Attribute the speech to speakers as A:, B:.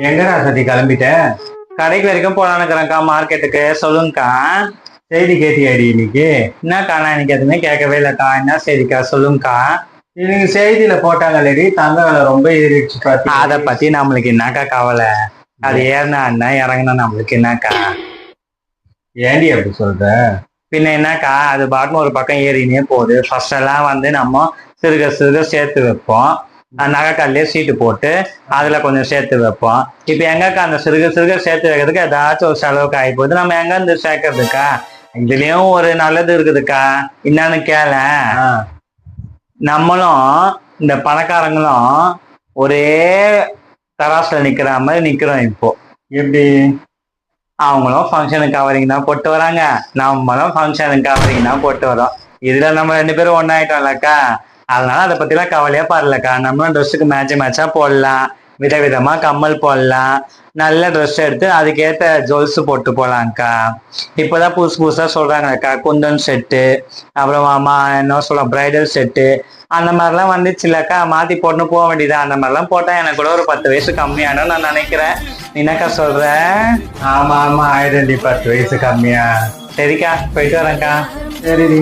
A: எங்கடா சத்தி கிளம்பிட்டேன்?
B: கடைக்கு வரைக்கும் போலான்னுக்கிறேன்க்கா, மார்க்கெட்டுக்கு. சொல்லுங்கக்கா.
A: செய்தி கேட்டியாடி இன்னைக்கு?
B: என்னக்கா, நான் இன்னைக்கு எதுவுமே கேட்கவே இல்லைக்கா. என்ன செய்திக்கா, சொல்லுங்கக்கா.
A: இன்னைக்கு செய்தியில போட்டாங்கல்லடி, தங்க விலை ரொம்ப ஏறிடுச்சு பாத்தி.
B: அதை பத்தி நம்மளுக்கு என்னக்கா கவலை? அது ஏறினா என்ன, இறங்குனா நம்மளுக்கு என்னக்கா?
A: ஏண்டி அப்படி சொல்ற?
B: பின்ன என்னக்கா, அது பாட்டுன்னு ஒரு பக்கம் ஏறினே போகுது. ஃபர்ஸ்ட் எல்லாம் நம்ம சிறுக சிறுக சேர்த்து வைப்போம். நகைக்கல்லே சீட்டு போட்டு அதுல கொஞ்சம் சேர்த்து வைப்போம். இப்ப எங்கக்கா அந்த சிறுக சிறுக சேர்த்து வைக்கிறதுக்கு ஏதாச்சும் ஒரு செலவுக்கு ஆகி போகுது. நம்ம எங்க இருந்து சேர்க்கறதுக்கா? இதுலயும் ஒரு நல்லது இருக்குதுக்கா. என்னன்னு கேள. நம்மளும் இந்த பணக்காரங்களும் ஒரே தராசுல நிக்கிற மாதிரி நிக்கிறோம் இப்போ.
A: எப்படி?
B: அவங்களும் ஃபங்க்ஷனுக்கு கவரிங் தான் போட்டு வராங்க, நம்மளும் ஃபங்க்ஷனுக்கு கவரிங் தான் போட்டு வரோம். இதுல நம்ம 2 பேரும் ஒன்னாயிட்டோம்லக்கா. அதனால அதை பத்திலாம் கவலையா பாருலக்கா. நம்மளும் ட்ரெஸ்ஸுக்கு மேட்சா போடலாம், விதவிதமா கம்மல் போடலாம், நல்ல ட்ரெஸ் எடுத்து அதுக்கேற்ற ஜுவல்ஸ் போட்டு போலாம்க்கா. இப்போதான் புதுசு புதுசா சொல்றாங்கக்கா, குந்தன் செட்டு, அப்புறமா என்ன சொல்ல பிரைடல் செட்டு, அந்த மாதிரிலாம் வந்துச்சுல்லக்கா. மாத்தி போட்டு போக வேண்டியது. அந்த மாதிரிலாம் போட்டா எனக்கு கூட ஒரு 10 வயசு கம்மியான நான் நினைக்கிறேன். என்னக்கா சொல்ற?
A: ஆமா ஆமா, ஆயிரம் 10 வயசு கம்மியா?
B: சரிக்கா, போயிட்டு வரேன்க்கா.
A: சரி.